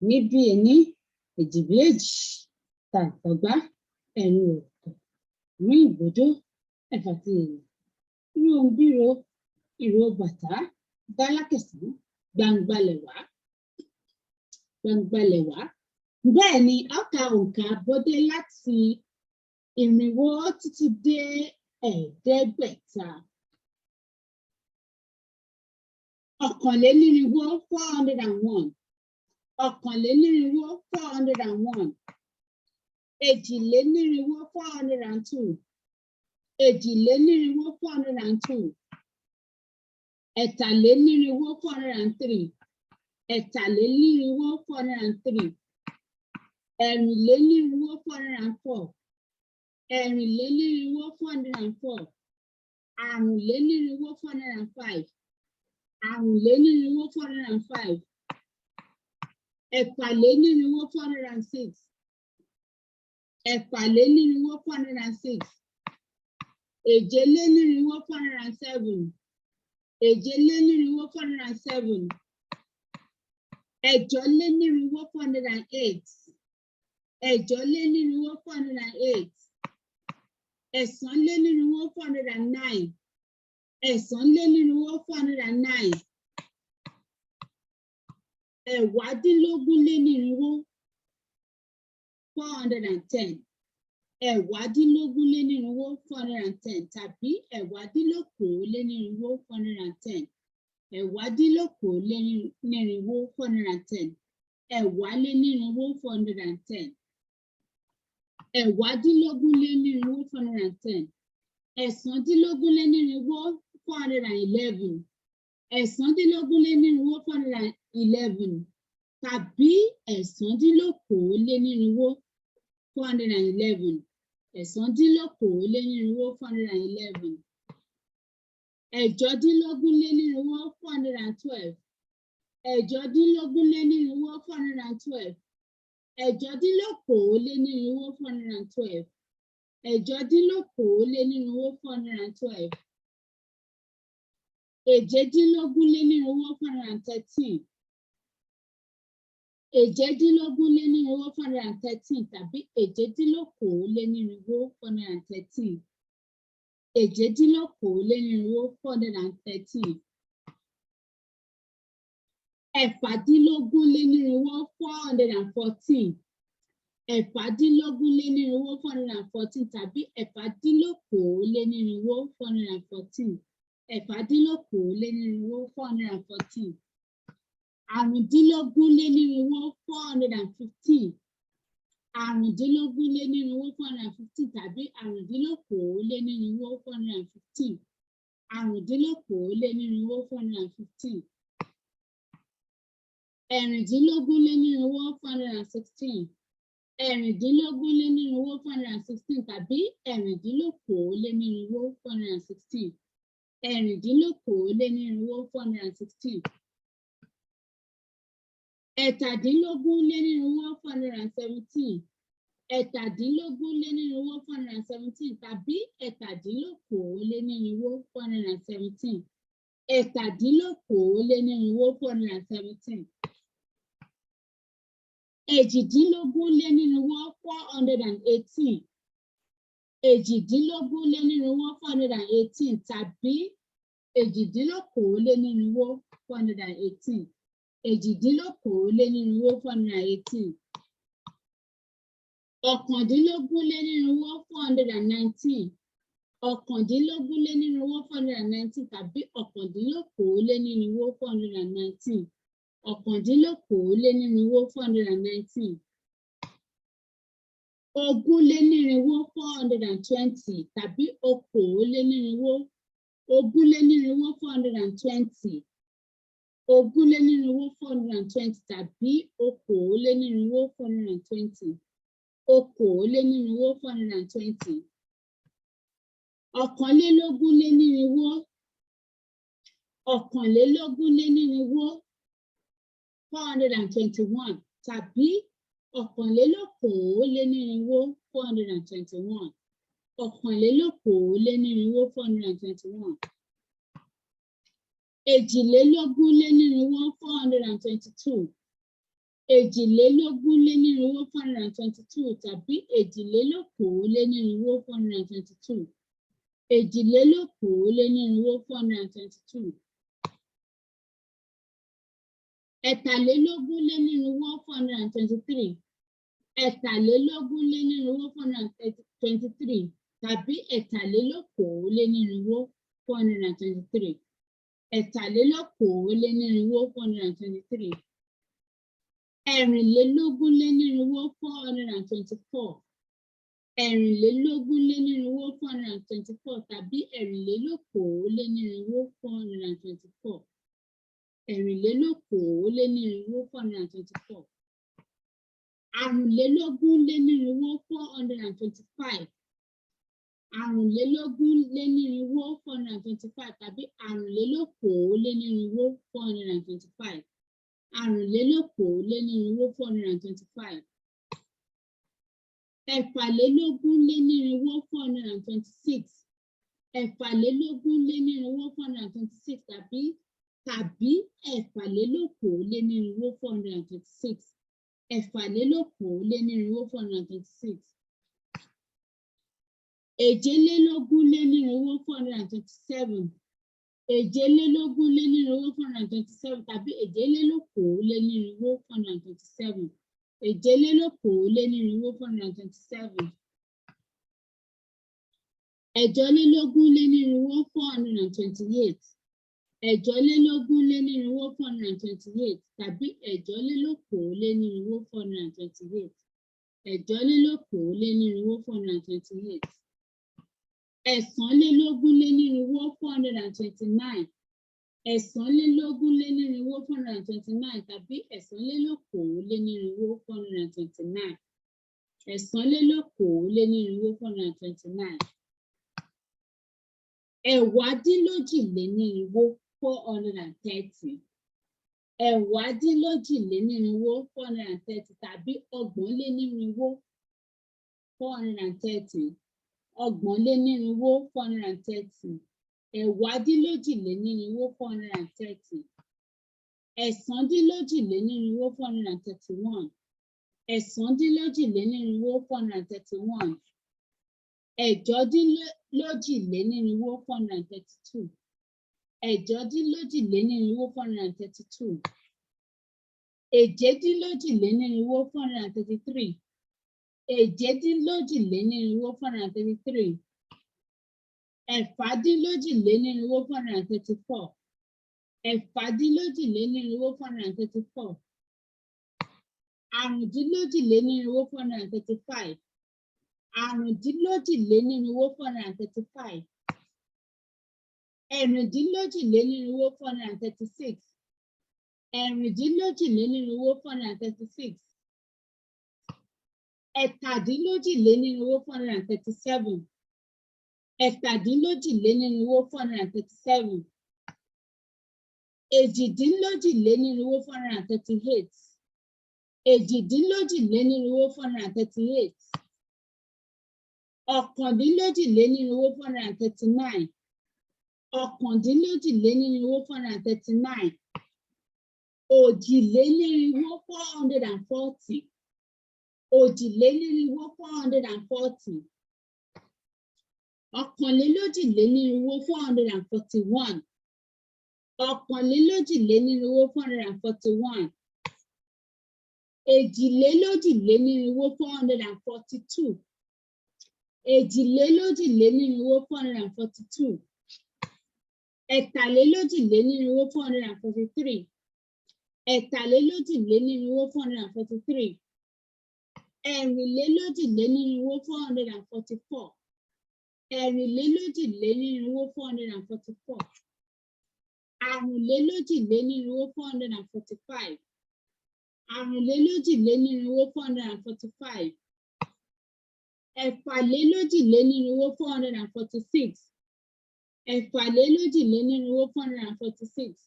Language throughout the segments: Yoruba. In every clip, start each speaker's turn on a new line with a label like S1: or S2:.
S1: níbi ẹni èjìbí èjì tàǹtàgbá ẹ̀rin ọ̀tọ̀ ní ìbòjó ẹ̀fà ti èèyàn irú ohun bíro ìró bàtà dálákẹ̀sán gbangbalẹ̀wá bẹ́ẹ̀ ni a ka òǹkà àbọ̀dé láti Irinwo títí dé ẹ̀ẹ́dẹ́gbẹ̀ta. Ọ̀kànlénírínwó 401. Ọ̀kànlénírínwó 401. Èjìlénírínwó 402. Èjìlénírínwó 402. Ẹ̀tàlénírínwó 403. Ẹ̀tàlénírínwó 403. Ẹ̀rìnlénírínwó 404. Ẹ̀rìnlénírínwó 404. Àrùnlénírínwó 405. Àrùnlénírínwó 405. Ẹ̀fàlénírínwó 406. Ẹ̀fàlénírínwó 406. Èjelénírínwó 407. Èjelénírínwó 407. Ẹ̀jọlénírínwó 408. Ẹ̀jọlénírínwó 408. Ẹ̀sánlénírínwó 409. Ẹ̀sánlénírínwó 409. Ẹ̀wádínlógúnlénírínwó 410. Ẹ̀wádínlógúnlénírínwó 410 tàbí ẹ̀wádínlókòólénírínwó 410. Ẹ̀wádínlókòólénírínwó 410. Ẹ̀wálénírínwó 410. Ẹ̀wádínlógúnlénírínwó 410. Ẹ̀sándínlógúnlénírínwó 411. Ẹ̀sándínlógúnlénírínwó 411 tàbí ẹ̀sándínlókòólénírínwó 411. Ẹ̀sándínlókòólénírínwó 411. Ẹ̀jọdínlógúnlénírínwó 412. Ẹ̀jọdínlógúnlénírínwó 412. Ẹ̀jọdínlókòólénírínwó 412. Ẹ̀jọdínlókòólénírínwó 412. Èjedínlógúnlénírínwó 413. Èjedínlógúnlénírínwó 413 tàbí èjedínlókòólénírínwó 413. Èjedínlókòólénírínwó 413. Ẹ̀fàdínlógúnlénírínwó 414. Ẹ̀fàdínlógúnlénírínwó 414 tàbí ẹ̀fàdínlókòólénírínwó 414. Ẹ̀fàdínlókòólénírínwó 414. Àrùndínlógúnlénírínwó 415. Àrùndínlógúnlénírínwó 415 tàbí àrùndínlókòólénírínwó 415. Àrùndínlókòólénírínwó 415. Ẹ̀rìndínlógúnlénírínwó 416. Ẹ̀rìndínlógúnlénírínwó 416 tàbí ẹ̀rìndínlókòólénírínwó 416. Ẹ̀rìndínlókòólénírínwó 416. Ẹ̀tàdínlógúnlénírínwó 417. Ẹ̀tàdínlógúnlénírínwó 417 tàbí ẹ̀tàdínlókòólénírínwó 417. Ẹ̀tàdínlókòólénírínwó 417. Èjìdínlógúnlénírínwó 418. Èjìdínlógúnlénírínwó 418 tàbí èjìdínlókòólénírínwó 418. Èjìdínlókòólénírínwó 418. Ọ̀kàndínlógúnlénírínwó 419. Ọ̀kàndínlógúnlénírínwó 419 tàbí ọ̀kàndínlókòólénírínwó 419. Ọ̀kàndínlókòólénírínwó 419. Ogúnlénírínwó 420 tàbí okòólénírínwó. Ogúnlénírínwó 420. Ogúnlénírínwó 420 tàbí okòólénírínwó 420. Okòólénírínwó 420. Ọ̀kànlélógúnlénírínwó. Ọ̀kànlélógúnlénírínwó 421 tàbí ọ̀kànlélókòólénírínwó 421. Ọ̀kànlélókòólénírínwó 421. Èjìlélógúnlénírínwó 422. èjìlélógúnlénírínwó 422 tàbí èjìlélókòólénírínwó 422. èjìlélókòólénírínwó 422. ẹ̀tàlélógúnlénírínwó 423. ẹ̀tàlélógúnlénírínwó 423 tàbí ẹ̀tàlélókòólénírínwó 423. ẹ̀tàlélókòólénírínwó 423. ẹ̀rìnlélógúnlénírínwó 424. ẹ̀rìnlélógúnlénírínwó 424 tàbí ẹ̀rìnlélókòólénírínwó 424. ẹ̀rìnlélókòólénírínwó 424. àrùnlélógúnlénírínwó 425. àrùnlélógúnlénírínwó 425 tàbí àrùnlélókòólénírínwó 425. àrùnlélókòólénírínwó 425. ẹ̀fàlélógúnlénírínwó 426. ẹ̀fàlélógúnlénírínwó 426 tàbí ẹ̀fàlélókòólénírínwó 426. ẹ̀fàlélókòólénírínwó 426. èjìlélógúnlénírínwó 427. èjìlélógúnlénírínwó 427 tàbí èjìlélókòólénírínwó 427. èjìlélókòólénírínwó 427. ẹ̀jọlélógúnlénírínwó 428. ẹ̀jọlélógúnlénírínwó 428 tàbí ẹ̀jọlélókòólénírínwó 428. ẹ̀jọlélókòólénírínwó 428. ẹ̀sánlélógúnlénírínwó 429. ẹ̀sánlélógúnlénírínwó 429 tàbí ẹ̀sánlélókòólénírínwó 429. ẹ̀sánlélókòólénírínwó 429. ẹ̀wádínlójìlénírínwó 430. ẹ̀wádínlójìlénírínwó 430 tàbí ọgbọ̀nlénírínwó 430. ọgbọ̀nlénírínwó 430. ẹ̀wádínlójìlénírínwó 430. ẹ̀sándínlójìlénírínwó 431. ẹ̀sándínlójìlénírínwó 431. ẹ̀jọdínlójìlénírínwó 432. ẹ̀jọdínlójìlénírínwó 432. èjìdínlójìlénírínwó 433. èjìdínlójìlénírínwó 433. ẹ̀fàdínlójìlénírínwó 434. ẹ̀fàdínlójìlénírínwó 434. àrùndínlójìlénírínwó 435. àrùndínlójìlénírínwó 435. ẹ̀rìndínlójìlénírínwó 436. ẹ̀rìndínlójìlénírínwó 436. ẹ̀tàdínlójìlénírínwó 437. ẹ̀tàdínlójìlénírínwó 437. èjìdínlójìlénírínwó 438. èjìdínlójìlénírínwó 438. ọ̀kàndínlójìlénírínwó 439. ọ̀kàndínlójìlénírínwó 439. òjìlénírínwó 440. òjìlénírínwó 440. ọ̀kànlélójìlénírínwó 441. ọ̀kànlélójìlénírínwó 441. èjìlélójìlénírínwó 442. èjìlélójìlénírínwó 442. ẹ̀tàlélójìlénírínwó 443. ẹ̀tàlélójìlénírínwó 443. ẹ̀rìnlélójìlénírínwó 444. ẹ̀rìnlélójìlénírínwó 444. àrùnlélójìlénírínwó 445. àrùnlélójìlénírínwó 445. ẹ̀fàlélójìlénírínwó 446. ẹ̀fàlélójìlénírínwó 446.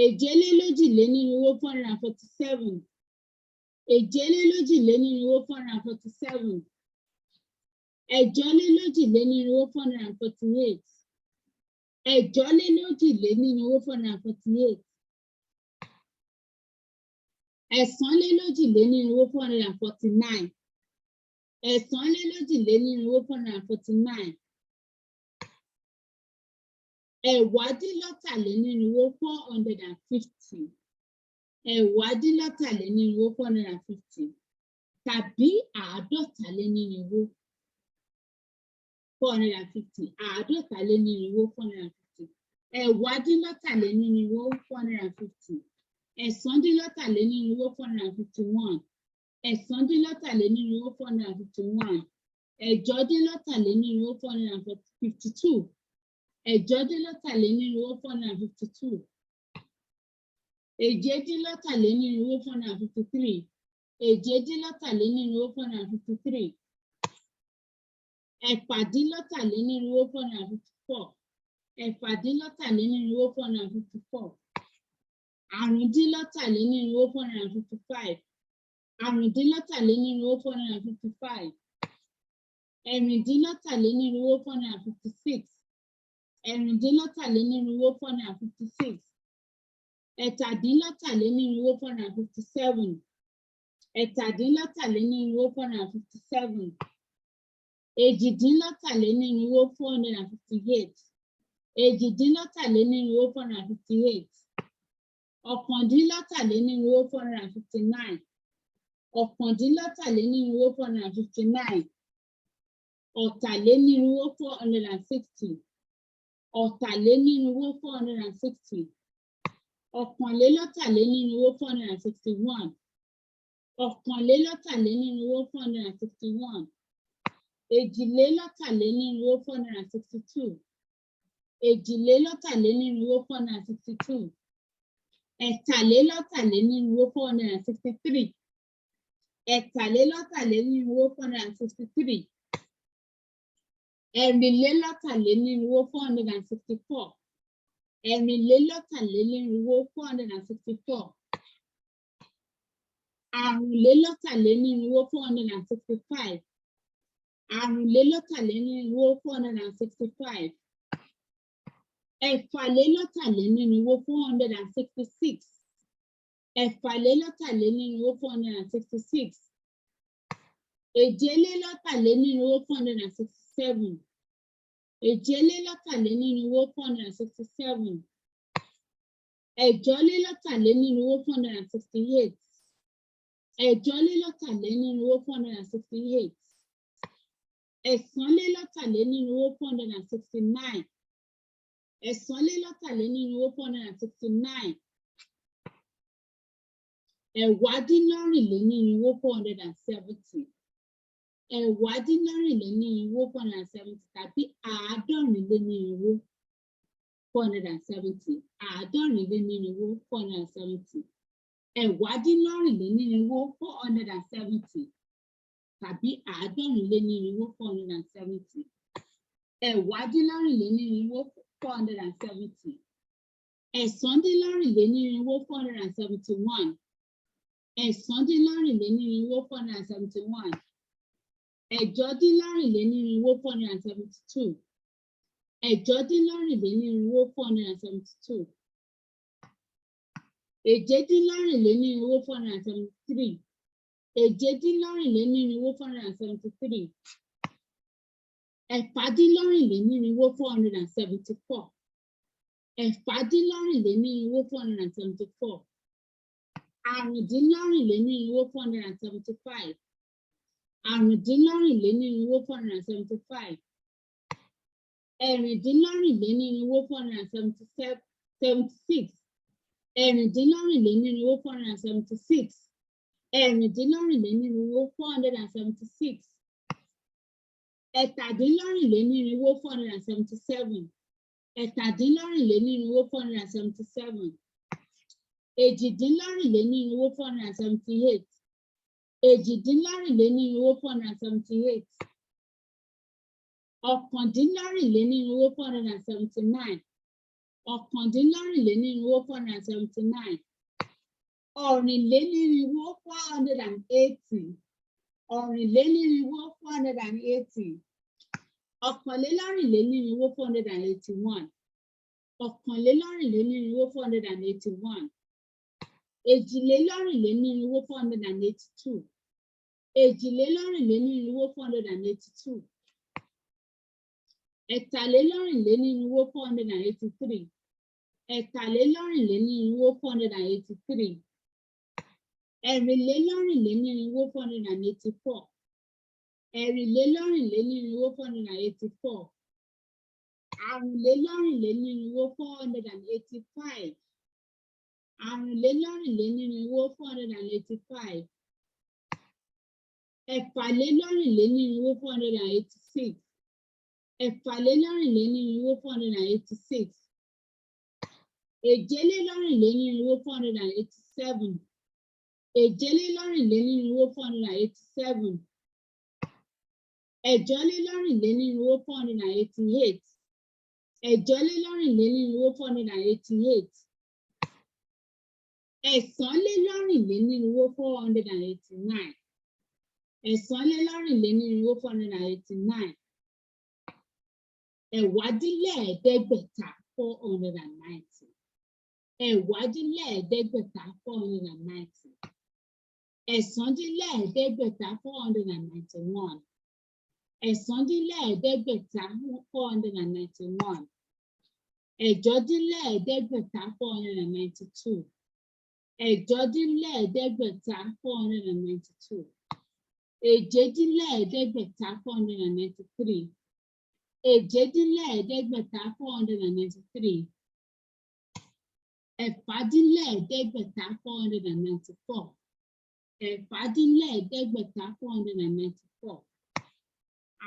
S1: èjìlélójìlénírínwó 447. èjìlélójìlénírínwó 447. ẹ̀jọlélójìlénírínwó 448. ẹ̀jọlélójìlénírínwó 448. ẹ̀sánlélójìlénírínwó 449. ẹ̀sánlélójìlénírínwó 449. ẹ̀wádínlọ́tàlénírínwó 450. ẹ̀wádínlọ́tàlénírínwó 450 tàbí àádọ́talénírínwó 450. àádọ́talénírínwó 450. ẹ̀wádínlọ́tàlénírínwó 450. ẹ̀sándínlọ́tàlénírínwó 451. ẹ̀sándínlọ́tàlénírínwó 451. ẹ̀jọdínlọ́tàlénírínwó 452. ẹ̀jọdínlọ́tàlénírínwó 452. èjedínlọ́tàlénírínwó 453. èjedínlọ́tàlénírínwó 453. ẹ̀fàdínlọ́tàlénírínwó 454. ẹ̀fàdínlọ́tàlénírínwó 454. àrúndínlọ́tàlénírínwó 455. àrúndínlọ́tàlénírínwó 455. ẹ̀rìndínlọ́tàlénírínwó 456. ẹ̀rìndínlọ́tàlénírínwó 456. ẹ̀tàdínlọ́tàlénírínwó 457. ẹ̀tàdínlọ́tàlénírínwó 457. èjìdínlọ́tàlénírínwó 458. èjìdínlọ́tàlénírínwó 458. ọ̀kàndínlọ́tàlénírínwó 459. ọ̀kàndínlọ́tàlénírínwó 459. ọ̀tàlénírínwó 460. ọ̀tàlénírínwó 460. ọ̀kànlélọ́tàlénírínwó 461. ọ̀kànlélọ́tàlénírínwó 461. èjìlélọ́tàlénírínwó 462. èjìlélọ́tàlénírínwó 462. ẹ̀tàlélọ́tàlénírínwó 463. ẹ̀tàlélọ́tàlénírínwó 463. ẹ̀rìnlélọ́tàlénírínwó 464. ẹ̀rìnlélọ́tàlénírínwó 464. àrùnlélọ́tàlénírínwó 465. àrùnlélọ́tàlénírínwó 465. ẹ̀fàlélọ́tàlénírínwó 466. ẹ̀fàlélọ́tàlénírínwó 466. èjelélọ́tàlénírínwó 467. èjelélọ́tàlénírínwó 467. ẹ̀jọlélọ́tàlénírínwó 468. ẹ̀jọlélọ́tàlénírínwó 468. ẹ̀sánlélọ́tàlénírínwó 469. ẹ̀sánlélọ́tàlénírínwó 469. ẹ̀wádínlọ́rìnlénírínwó 470. ẹ̀wádínlọ́rìnlénírínwó 470 tàbí àádọ́rìnlénírínwó 470. àádọ́rìnlénírínwó 470. ẹ̀wádínlọ́rìnlénírínwó 470 tàbí àádọ́rìnlénírínwó 470. ẹ̀wádínlọ́rìnlénírínwó 470. ẹ̀sándínlọ́rìnlénírínwó 471. ẹ̀sándínlọ́rìnlénírínwó 471. ẹ̀jọdínlọ́rìnlénírínwó 472. ẹ̀jọdínlọ́rìnlénírínwó 472. èjedínlọ́rìnlénírínwó 473. èjedínlọ́rìnlénírínwó 473. ẹ̀fàdínlọ́rìnlénírínwó 474. ẹ̀fàdínlọ́rìnlénírínwó 474. àrùndínlọ́rìnlénírínwó 475. àrùndínlọ́rìnlénírínwó 475. ẹ̀rìndínlọ́rìnlénírínwó 476. ẹ̀rìndínlọ́rìnlénírínwó 476. ẹ̀rìndínlọ́rìnlénírínwó 476. ẹ̀tàdínlọ́rìnlénírínwó 477. ẹ̀tàdínlọ́rìnlénírínwó 477. èjìdínlọ́rìnlénírínwó 478. èjìdínlọ́rìnlénírínwó 478. ọ̀kàndínlọ́rìnlénírínwó 479. ọ̀kàndínlọ́rìnlénírínwó 479. ọ̀rìnlénírínwó 480. ọ̀rìnlénírínwó 480. ọ̀kànlélọ́rìnlénírínwó 481. ọ̀kànlélọ́rìnlénírínwó 481. Èjìlélọ́rìnlénírínwó 482. Èjìlélọ́rìnlénírínwó 482. Ẹ̀tàlélọ́rìnlénírínwó 483. Ẹ̀tàlélọ́rìnlénírínwó 483. Ẹ̀rìnlélọ́rìnlénírínwó 484. Ẹ̀rìnlélọ́rìnlénírínwó 484. Àrùnlélọ́rìnlénírínwó 485. Àrùnlélọ́rìnlénírínwó 485. Ẹ̀fàlélọ́rìnlénírínwó 486. Ẹ̀fàlélọ́rìnlénírínwó 486. Èjélélọ́rìnlénírínwó 487. Èjélélọ́rìnlénírínwó 487. Ẹ̀jọ́lélọ́rìnlénírínwó 488. Ẹ̀jọ́lélọ́rìnlénírínwó 488. Ẹ̀sánlélọ́rìnlénírínwó 489. Ẹ̀sánlélọ́rìnlénírínwó 489. Ẹ̀wádínlẹ́ẹ̀ẹ́dẹ́gbẹ̀ta 490. Ẹ̀wádínlẹ́ẹ̀ẹ́dẹ́gbẹ̀ta 490. Ẹ̀sándínlẹ́ẹ̀ẹ́dẹ́gbẹ̀ta 491. Ẹ̀sándínlẹ́ẹ̀ẹ́dẹ́gbẹ̀ta 491. Ẹ̀jọ́dínlẹ́ẹ̀ẹ́dẹ́gbẹ̀ta 492. Ẹ̀jọ́dínlẹ́ẹ̀ẹ́dẹ́gbẹ̀ta 492. Èjedínlẹ́ẹ̀ẹ́dẹ́gbẹ̀ta 493. Èjedínlẹ́ẹ̀ẹ́dẹ́gbẹ̀ta 493. Ẹ̀fàdínlẹ́ẹ̀ẹ́dẹ́gbẹ̀ta 494. Ẹ̀fàdínlẹ́ẹ̀ẹ́dẹ́gbẹ̀ta 494.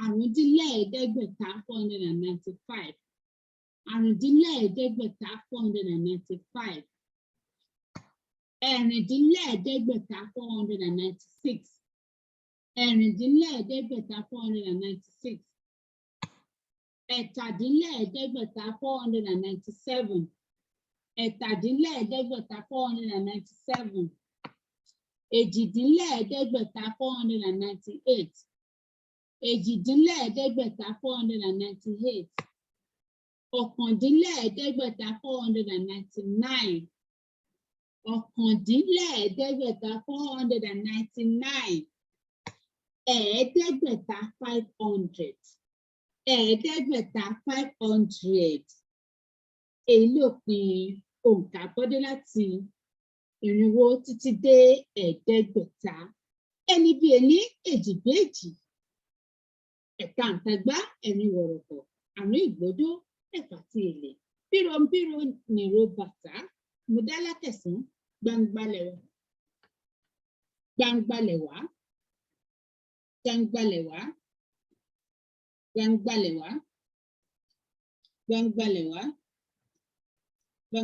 S1: Àrùndínlẹ́ẹ̀ẹ́dẹ́gbẹ̀ta 495. Àrùndínlẹ́ẹ̀ẹ́dẹ́gbẹ̀ta 495. Ẹ̀rìndínlẹ́ẹ̀ẹ́dẹ́gbẹ̀ta 496. Ẹ̀rìndínlẹ́ẹ̀ẹ́dẹ́gbẹ̀ta 496. Ẹ̀tàdínlẹ́ẹ̀ẹ́dẹ́gbẹ̀ta 497. Ẹ̀tàdínlẹ́ẹ̀ẹ́dẹ́gbẹ̀ta 497. Èjìdínlẹ́ẹ̀ẹ́dẹ́gbẹ̀ta 498. Èjìdínlẹ́ẹ̀ẹ́dẹ́gbẹ̀ta 498. Ọ̀kàndínlẹ́ẹ̀ẹ́dẹ́gbẹ̀ta 499. Ọ̀kàndínlẹ́ẹ̀ẹ́dẹ́gbẹ̀ta 499. Ẹ̀ẹ́dẹ́gbẹ̀ta 500. Ẹ̀ẹ́dẹ́gbẹ̀ta 500. Èyí lópin òǹkà bọ́dé láti irinwó títí dé ẹ̀ẹ́dẹ́gbẹ̀ta. Ẹni bí ẹni, èjì bí èjì. Ẹ̀ka àǹtagbá, ẹ̀rin wọ̀rọ̀kọ̀, àrùn ìgbódó, ẹ̀fà ti èlè. Bírọ̀nbírò nìró bàtà, mo dá látẹ̀sán, gbangbalẹ̀ wá. Gbangbalẹ̀ wá. Gbangbalẹ̀ wá. Gbangbalẹ̀ wá.